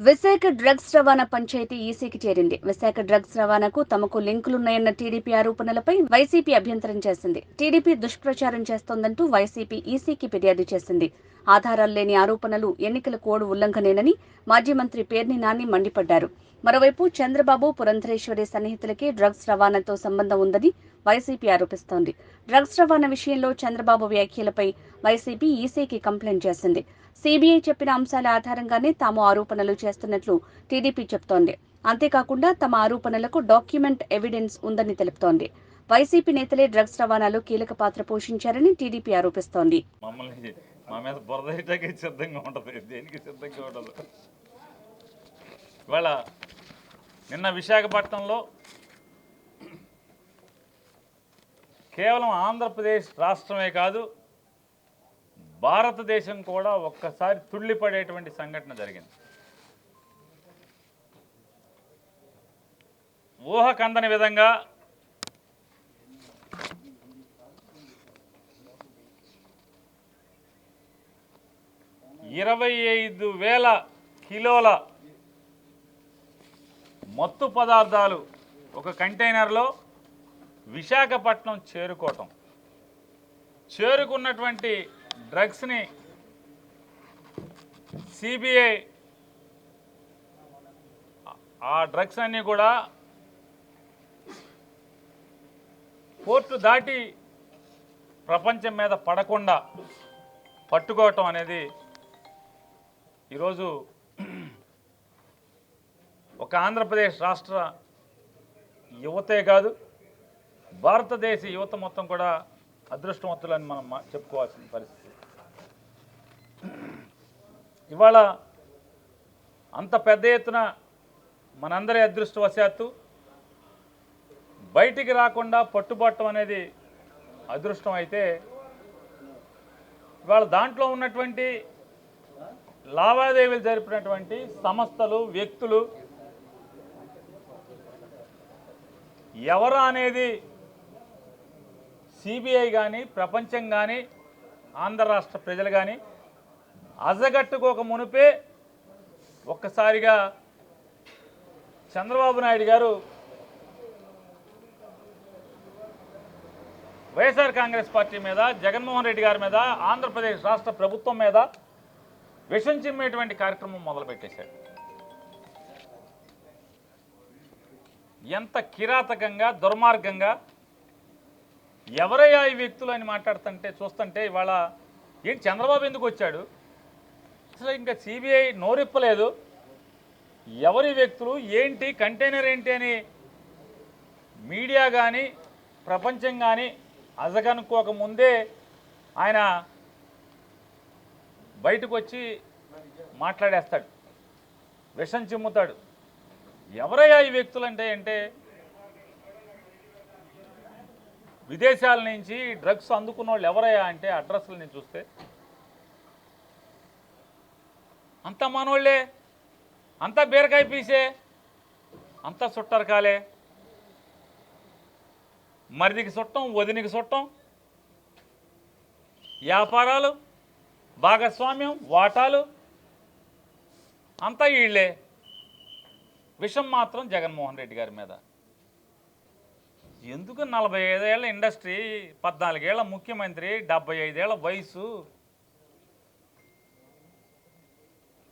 Visakha drugs రవాణా పంచాయతీ ఈసీకి చేరింది. విశాఖ డ్రగ్స్ రవాణాకు తమకు లింకులున్నాయన్న టీడీపీ ఆరోపణలపై వైసీపీ అభ్యంతరం చేసింది. టీడీపీ దుష్ప్రచారం చేస్తోందంటూ వైసీపీ ఈసీకి ఫిర్యాదు చేసింది. ఆధారాలు లేని ఆరోపణలు ఎన్నికల కోడ్ ఉల్లంఘనేనని మాజీ మంత్రి పేర్ని నాని మండిపడ్డారు. మరోవైపు చంద్రబాబు, పురంధరేశ్వరి సన్నిహితులకి డ్రగ్స్ రవాణాతో సంబంధం ఉందని వైసీపీ ఆరోపిస్తోంది. డ్రగ్స్ రవాణా విషయంలో చంద్రబాబు వ్యాఖ్యలపై వైసీపీ ఈసీకి కంప్లైంట్ చేసింది. సీబీఐ చెప్పిన అంశాల ఆధారంగానే తాము ఆరోపణలు చేస్తున్నట్లు టీడీపీ చెబుతోంది. అంతేకాకుండా తమ ఆరోపణలకు డాక్యుమెంట్ ఎవిడెన్స్ ఉందని తెలుపుతోంది. వైసీపీ నేతలే డ్రగ్స్ రవాణాలో కీలక పాత్ర పోషించారని టీడీపీ ఆరోపిస్తోంది. మా మీద బురదకి సిద్ధంగా ఉంటుంది, దేనికి సిద్ధంగా ఉండదు. ఇవాళ నిన్న విశాఖపట్నంలో కేవలం ఆంధ్రప్రదేశ్ రాష్ట్రమే కాదు, భారతదేశం కూడా ఒక్కసారి తుళ్ళిపడేటువంటి సంఘటన జరిగింది. ఊహకందని విధంగా $25,000 కిలోల మత్తు పదార్థాలు ఒక కంటైనర్లో విశాఖపట్నం చేరుకున్నటువంటి డ్రగ్స్ని సిబిఐ ఆ డ్రగ్స్ అన్నీ కూడా పోర్టు దాటి ప్రపంచం మీద పడకుండా పట్టుకోవటం అనేది ఈరోజు ఒక ఆంధ్రప్రదేశ్ రాష్ట్ర యువతే కాదు, భారతదేశ యువత మొత్తం కూడా అదృష్టవంతులని మనం చెప్పుకోవాల్సిన పరిస్థితి. ఇవాళ అంత పెద్ద ఎత్తున మనందరి అదృష్టవశాత్తు బయటికి రాకుండా పట్టుబట్టడం అనేది అదృష్టం అయితే, ఇవాళ దాంట్లో ఉన్నటువంటి లావాదేవీలు జరిపినటువంటి సంస్థలు, వ్యక్తులు ఎవరు అనేది సిబిఐ కానీ, ప్రపంచం కానీ, ఆంధ్ర రాష్ట్ర ప్రజలు కానీ అజగట్టుకోక మునిపే ఒక్కసారిగా చంద్రబాబు నాయుడు గారు వైఎస్ఆర్ కాంగ్రెస్ పార్టీ మీద, జగన్మోహన్ రెడ్డి గారి మీద, ఆంధ్రప్రదేశ్ రాష్ట్ర ప్రభుత్వం మీద విషం చిమ్మేటువంటి కార్యక్రమం మొదలుపెట్టేశాడు. ఎంత కిరాతకంగా, దుర్మార్గంగా ఎవరయ్యా ఈ వ్యక్తులు అని చూస్తుంటే ఇవాళ ఏంటి చంద్రబాబు ఎందుకు వచ్చాడు, అసలు ఇంకా సిబిఐ నోరిప్పలేదు. ఎవరి వ్యక్తులు ఏంటి, కంటైనర్ ఏంటి అని మీడియా కానీ, ప్రపంచం కానీ అజగనుకోక ముందే ఆయన బయటకు వచ్చి మాట్లాడేస్తాడు, విషం చిమ్ముతాడు. ఎవరయ్యా ఈ వ్యక్తులు అంటే విదేశాల నుంచి డ్రగ్స్ అందుకున్న వాళ్ళు ఎవరయ్యా అంటే అడ్రస్లని చూస్తే అంతా మనోళ్ళే, అంతా బీరకాయ పీసే, అంతా చుట్టరకాలే. మరిదికి చుట్టం, వదినికి చుట్టం, వ్యాపారాలు, భాగస్వామ్యం, వాటాలు అంతా వీళ్ళే. విషం మాత్రం జగన్మోహన్ రెడ్డి గారి మీద. ఎందుకు 45 ఏళ్ల ఇండస్ట్రీ, 14 ఏళ్ల ముఖ్యమంత్రి, 75 ఏళ్ల వయసు,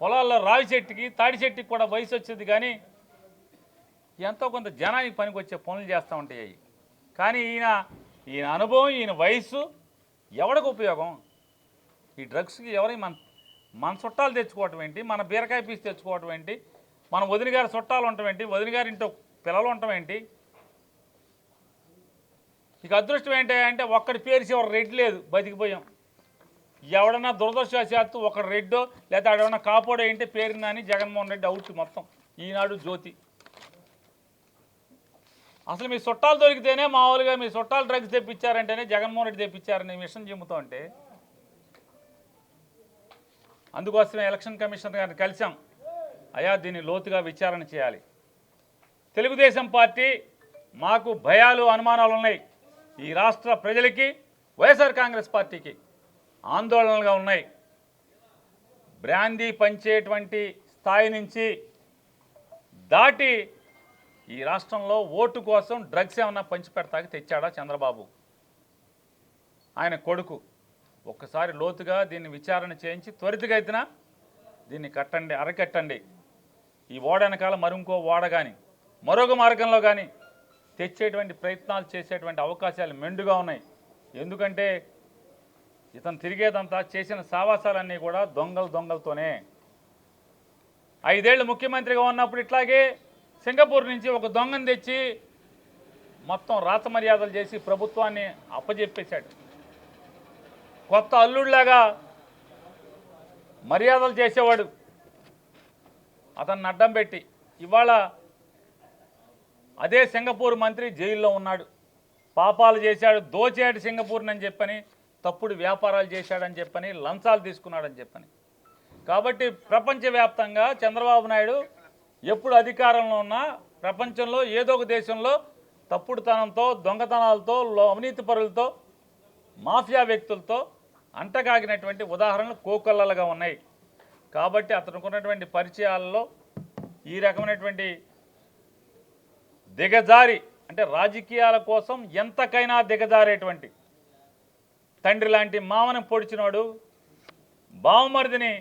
పొలాల్లో రావి చెట్టుకి, తాడి చెట్టుకి కూడా వయసు వచ్చేది, కానీ ఎంతో కొంత జనానికి పనికి వచ్చే పనులు చేస్తూ ఉంటాయి. కానీ ఈయన అనుభవం, ఈయన వయసు ఎవరికి ఉపయోగం? ఈ డ్రగ్స్కి ఎవరి మన చుట్టాలు తెచ్చుకోవటం ఏంటి, మన బీరకాయ పీస్ తెచ్చుకోవటం ఏంటి, మన వదిన గారి చుట్టాలు ఉండటం ఏంటి, వదిన గారి ఇంట్లో పిల్లలు ఉండటం ఏంటి? ఇక అదృష్టం ఏంటంటే ఒక్కడి పేరు చివరి రెడ్ లేదు, బతికిపోయాం. ఎవడన్నా దురదృష్టవశాత్తు ఒకడు రెడ్డో లేదా ఎవడన్నా కాపోడో ఏంటి పేరుందని జగన్మోహన్ రెడ్డి అవుట్ మొత్తం. ఈనాడు జ్యోతి. అసలు మీ చుట్టాలు దొరికితేనే, మామూలుగా మీ చుట్టాలు డ్రగ్స్ తెప్పించారంటేనే జగన్మోహన్ రెడ్డి తెప్పించారని విషయం చెబుతూ ఉంటే, అందుకోసమే ఎలక్షన్ కమిషనర్ గారిని కలిసాం. అయ్యా, దీన్ని లోతుగా విచారణ చేయాలి. తెలుగుదేశం పార్టీ మాకు భయాలు, అనుమానాలు ఉన్నాయి. ఈ రాష్ట్ర ప్రజలకి, వైఎస్ఆర్ కాంగ్రెస్ పార్టీకి ఆందోళనలుగా ఉన్నాయి. బ్రాందీ పంచేటువంటి స్థాయి నుంచి దాటి ఈ రాష్ట్రంలో ఓటు కోసం డ్రగ్స్ ఏమన్నా పంచిపెడతాకి తెచ్చాడా చంద్రబాబు? ఆయన కొడుకు ఒక్కసారి లోతుగా దీన్ని విచారణ చేయించి త్వరితగతిన దీన్ని అరకట్టండి. ఈ ఓడ వెనకాల మరింకో ఓడ కానీ మరొక మార్గంలో కానీ తెచ్చేటువంటి ప్రయత్నాలు చేసేటువంటి అవకాశాలు మెండుగా ఉన్నాయి. ఎందుకంటే ఇతను తిరిగేదంతా చేసిన సావాసాలన్నీ కూడా దొంగలతోనే. 5 ఏళ్ళు ముఖ్యమంత్రిగా ఉన్నప్పుడు ఇట్లాగే సింగపూర్ నుంచి ఒక దొంగను తెచ్చి మొత్తం రాత మర్యాదలు చేసి ప్రభుత్వాన్ని అప్పజెప్పేశాడు. కొత్త అల్లుడిలాగా మర్యాదలు చేసేవాడు. అతన్ని అడ్డం పెట్టి ఇవాళ అదే సింగపూర్ మంత్రి జైల్లో ఉన్నాడు. పాపాలు చేశాడు, దోచాడు సింగపూర్ని అని చెప్పని, తప్పుడు వ్యాపారాలు చేశాడని చెప్పని, లంచాలు తీసుకున్నాడని చెప్పని. కాబట్టి ప్రపంచవ్యాప్తంగా చంద్రబాబు నాయుడు ఎప్పుడు అధికారంలో ఉన్నా ప్రపంచంలో ఏదో ఒక దేశంలో తప్పుడుతనంతో, దొంగతనాలతో, అవినీతి పరులతో, మాఫియా వ్యక్తులతో అంటగాగినటువంటి ఉదాహరణలు కోకొల్లలుగా ఉన్నాయి. కాబట్టి అతనుకున్నటువంటి పరిచయాలలో ఈ రకమైనటువంటి దిగజారి, అంటే రాజకీయాల కోసం ఎంతకైనా దిగజారేటువంటి, తండ్రి లాంటి మామని పొడిచినోడు, బావమరిదిని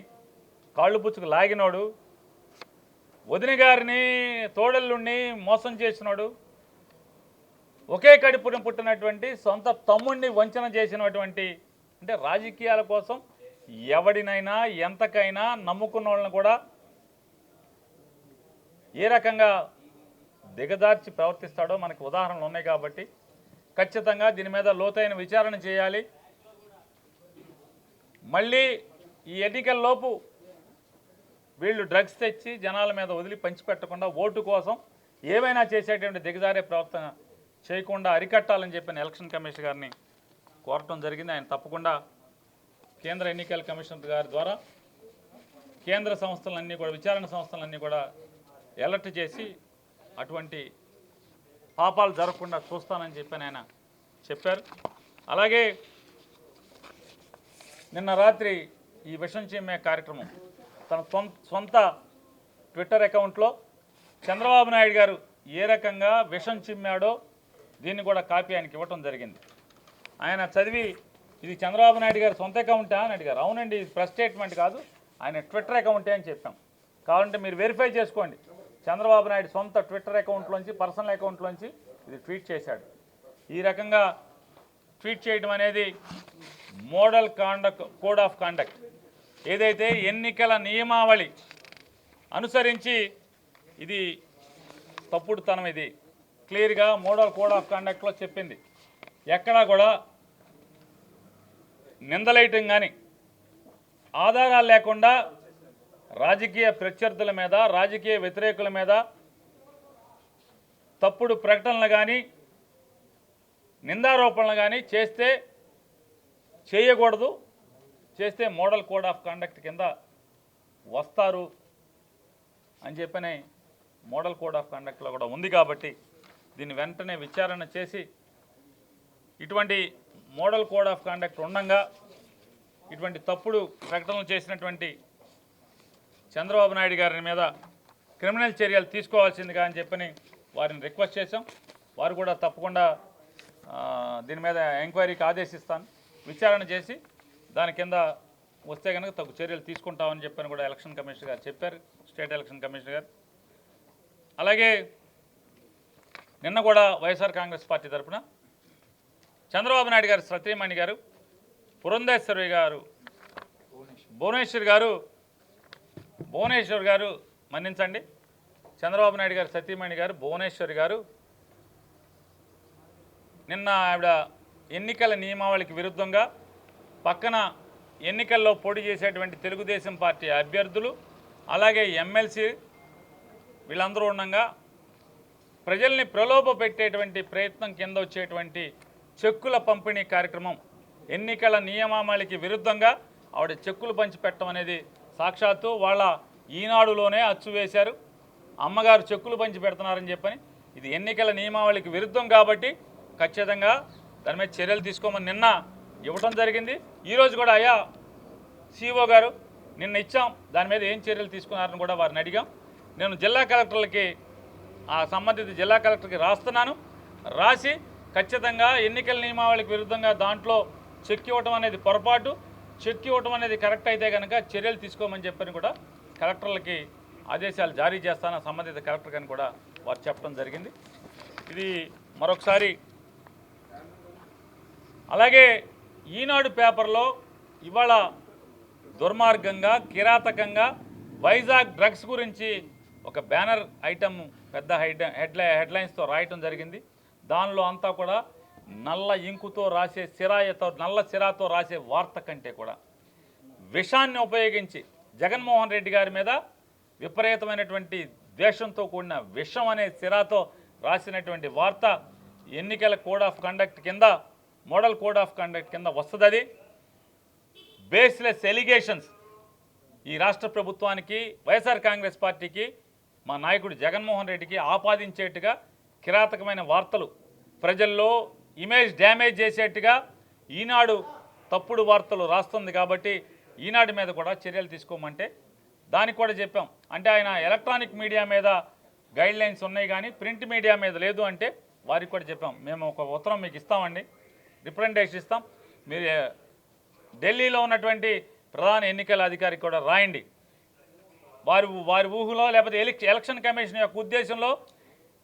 కాళ్ళు పుచ్చుకు లాగినోడు, వదిన గారిని తోడల్లుండి మోసం చేసినోడు, ఒకే కడుపున పుట్టినటువంటి సొంత తమ్ముడిని వంచన చేసినటువంటి, అంటే రాజకీయాల కోసం ఎవడినైనా ఎంతకైనా నమ్ముకున్న వాళ్ళని కూడా ఏ రకంగా దిగజార్చి ప్రవర్తిస్తాడో మనకు ఉదాహరణలు ఉన్నాయి. కాబట్టి ఖచ్చితంగా దీని మీద లోతైన విచారణ చేయాలి. మళ్ళీ ఈ ఎన్నికల్లోపు వీళ్ళు డ్రగ్స్ తెచ్చి జనాల మీద వదిలి పంచిపెట్టకుండా ఓటు కోసం ఏమైనా చేసేటువంటి దిగజారే ప్రవర్తన చేయకుండా అరికట్టాలని చెప్పిన ఎలక్షన్ కమిషన్ గారిని కోరటం జరిగింది. ఆయన తప్పకుండా కేంద్ర ఎన్నికల కమిషనర్ గారి ద్వారా కేంద్ర సంస్థలన్నీ కూడా, విచారణ సంస్థలన్నీ కూడా అలర్ట్ చేసి అటువంటి పాపాలు జరగకుండా చూస్తానని చెప్పి ఆయన చెప్పారు. అలాగే నిన్న రాత్రి ఈ విషం చిమ్మే కార్యక్రమం తన సొంత ట్విట్టర్ అకౌంట్లో చంద్రబాబు నాయుడు గారు ఏ రకంగా విషం చిమ్మాడో దీన్ని కూడా కాపీ ఆయనకి ఇవ్వటం జరిగింది. ఆయన చదివి, ఇది చంద్రబాబు నాయుడు గారు సొంత అకౌంటా అని అడిగారు. అవునండి, ఇది ప్రెస్ స్టేట్మెంట్ కాదు, ఆయన ట్విట్టర్ అకౌంటే అని చెప్పాం. కావాలంటే మీరు వెరిఫై చేసుకోండి. చంద్రబాబు నాయుడు సొంత ట్విట్టర్ అకౌంట్లోంచి, పర్సనల్ అకౌంట్లోంచి ఇది ట్వీట్ చేశాడు. ఈ రకంగా ట్వీట్ చేయడం అనేది మోడల్ కోడ్ ఆఫ్ కాండక్ట్, ఏదైతే ఎన్నికల నియమావళి అనుసరించి ఇది తప్పుడుతనం, ఇది క్లియర్గా మోడల్ కోడ్ ఆఫ్ కాండక్ట్లో చెప్పింది. ఎక్కడా కూడా నిందలేయటం కానీ, ఆధారాలు లేకుండా రాజకీయ ప్రత్యర్థుల మీద, రాజకీయ వ్యతిరేకుల మీద తప్పుడు ప్రకటనలు కానీ, నిందారోపణలు కానీ చేయకూడదు. చేస్తే మోడల్ కోడ్ ఆఫ్ కాండక్ట్ కింద వస్తారు అని చెప్పని మోడల్ కోడ్ ఆఫ్ కాండక్ట్లో కూడా ఉంది. కాబట్టి దీన్ని వెంటనే విచారణ చేసి, ఇటువంటి మోడల్ కోడ్ ఆఫ్ కాండక్ట్ ఉండగా ఇటువంటి తప్పుడు ప్రకటనలు చేసినటువంటి చంద్రబాబు నాయుడు గారి మీద క్రిమినల్ చర్యలు తీసుకోవాల్సిందిగా అని చెప్పని వారిని రిక్వెస్ట్ చేశాం. వారు కూడా తప్పకుండా దీని మీద ఎంక్వైరీకి ఆదేశిస్తాను, విచారణ చేసి దాని కింద వస్తే కనుక తగు చర్యలు తీసుకుంటామని చెప్పని కూడా ఎలక్షన్ కమిషనర్ గారు చెప్పారు, స్టేట్ ఎలక్షన్ కమిషనర్ గారు. అలాగే నిన్న కూడా వైఎస్ఆర్ కాంగ్రెస్ పార్టీ తరఫున చంద్రబాబు నాయుడు గారు సతీమణి గారు పురంధేశ్వరి గారు భువనేశ్వర్ గారు మన్నించండి, చంద్రబాబు నాయుడు గారు సతీమణి గారు భువనేశ్వరి గారు నిన్న ఆవిడ ఎన్నికల నియమావళికి విరుద్ధంగా పక్కన ఎన్నికల్లో పోటీ చేసేటువంటి తెలుగుదేశం పార్టీ అభ్యర్థులు, అలాగే ఎమ్మెల్సీ వీళ్ళందరూ ఉండగా ప్రజల్ని ప్రలోభ పెట్టేటువంటి ప్రయత్నం కింద వచ్చేటువంటి చెక్కుల పంపిణీ కార్యక్రమం, ఎన్నికల నియమావళికి విరుద్ధంగా ఆవిడ చెక్కులు పంచిపెట్టడం అనేది సాక్షాత్తు వాళ్ళ ఈనాడులోనే అచ్చు వేశారు. అమ్మగారు చెక్కులు పంచి పెడుతున్నారని చెప్పని, ఇది ఎన్నికల నియమావళికి విరుద్ధం కాబట్టి ఖచ్చితంగా దాని మీద చర్యలు తీసుకోమని నిన్న ఇవ్వటం జరిగింది. ఈరోజు కూడా అయ్యా సిఓ గారు నిన్న ఇచ్చాం, దాని మీద ఏం చర్యలు తీసుకున్నారని కూడా వారిని అడిగాం. నేను జిల్లా కలెక్టర్లకి ఆ సంబంధిత జిల్లా కలెక్టర్కి రాస్తున్నాను. రాసి ఖచ్చితంగా ఎన్నికల నియమావళికి విరుద్ధంగా దాంట్లో చెక్ ఇవ్వటం అనేది పొరపాటు, చెక్ ఇవ్వటం అనేది కరెక్ట్ అయితే కనుక చర్యలు తీసుకోమని చెప్పని కూడా కలెక్టర్లకి ఆదేశాలు జారీ చేస్తాను సంబంధిత కలెక్టర్ అని కూడా వారు చెప్పడం జరిగింది. ఇది మరొకసారి. అలాగే ఈనాడు పేపర్లో ఇవాళ దుర్మార్గంగా కిరాతకంగా వైజాగ్ డ్రగ్స్ గురించి ఒక బ్యానర్ ఐటమ్ పెద్ద హెడ్లైన్స్తో రాయటం జరిగింది. దానిలో అంతా కూడా నల్ల ఇంకుతో రాసే నల్ల సిరాతో రాసే వార్త కంటే కూడా విషాన్ని ఉపయోగించి జగన్మోహన్ రెడ్డి గారి మీద విపరీతమైనటువంటి ద్వేషంతో కూడిన విషం అనే సిరాతో రాసినటువంటి వార్త ఎన్నికల కోడ్ ఆఫ్ కండక్ట్ కింద, మోడల్ కోడ్ ఆఫ్ కండక్ట్ కింద వస్తుంది. అది బేస్లెస్ ఎలిగేషన్స్ ఈ రాష్ట్ర ప్రభుత్వానికి, వైఎస్ఆర్ కాంగ్రెస్ పార్టీకి, మా నాయకుడు జగన్మోహన్ రెడ్డికి ఆపాదించేట్టుగా కిరాతకమైన వార్తలు, ప్రజల్లో ఇమేజ్ డ్యామేజ్ చేసేట్టుగా ఈనాడు తప్పుడు వార్తలు రాస్తుంది. కాబట్టి ఈనాడు మీద కూడా చర్యలు తీసుకోమంటే దానికి కూడా చెప్పాం. అంటే ఆయన ఎలక్ట్రానిక్ మీడియా మీద గైడ్లైన్స్ ఉన్నాయి కానీ ప్రింట్ మీడియా మీద లేదు అంటే వారికి కూడా చెప్పాం. మేము ఒక ఉత్తరం మీకు ఇస్తామండి, రిప్రజెంటేషన్ ఇస్తాం, మీరు ఢిల్లీలో ఉన్నటువంటి ప్రధాన ఎన్నికల అధికారికి కూడా రాయండి. వారి ఊహలో లేకపోతే ఎలక్షన్ కమిషన్ యొక్క ఉద్దేశంలో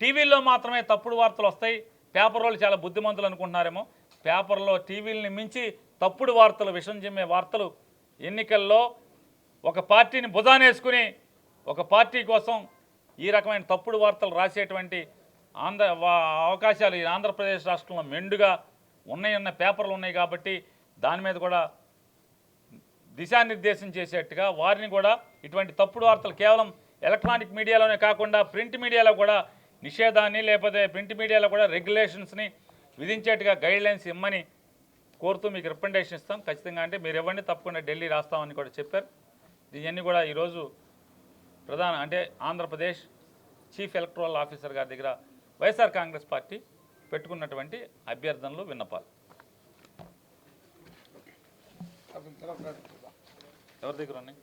టీవీల్లో మాత్రమే తప్పుడు వార్తలు వస్తాయి, పేపర్ వాళ్ళు చాలా బుద్ధిమంతులు అనుకుంటున్నారేమో. పేపర్లో టీవీలని మించి తప్పుడు వార్తలు, విషం చిమ్మే వార్తలు ఎన్నికల్లో ఒక పార్టీని భుజానేసుకుని ఒక పార్టీ కోసం ఈ రకమైన తప్పుడు వార్తలు రాసేటువంటి అవకాశాలు ఈ ఆంధ్రప్రదేశ్ రాష్ట్రంలో మెండుగా ఉన్న పేపర్లు ఉన్నాయి. కాబట్టి దాని మీద కూడా దిశానిర్దేశం చేసేట్టుగా వారిని కూడా ఇటువంటి తప్పుడు వార్తలు కేవలం ఎలక్ట్రానిక్ మీడియాలోనే కాకుండా ప్రింట్ మీడియాలో కూడా నిషేధాన్ని, లేకపోతే ప్రింట్ మీడియాలో కూడా రెగ్యులేషన్స్ని విధించేట్టుగా గైడ్లైన్స్ ఇమ్మని కోరుతూ మీకు రికమెండేషన్ ఇస్తాం ఖచ్చితంగా. అంటే మీరు ఇవ్వండి, తప్పకుండా ఢిల్లీ రాస్తామని కూడా చెప్పారు. ఇవన్నీ కూడా ఈరోజు అంటే ఆంధ్రప్రదేశ్ చీఫ్ ఎలక్టరల్ ఆఫీసర్ గారి దగ్గర వైఎస్ఆర్ కాంగ్రెస్ పార్టీ పెట్టుకున్నటువంటి అభ్యర్థనలు, విన్నపాలు. ఎవరి దగ్గర ఉన్నాయి?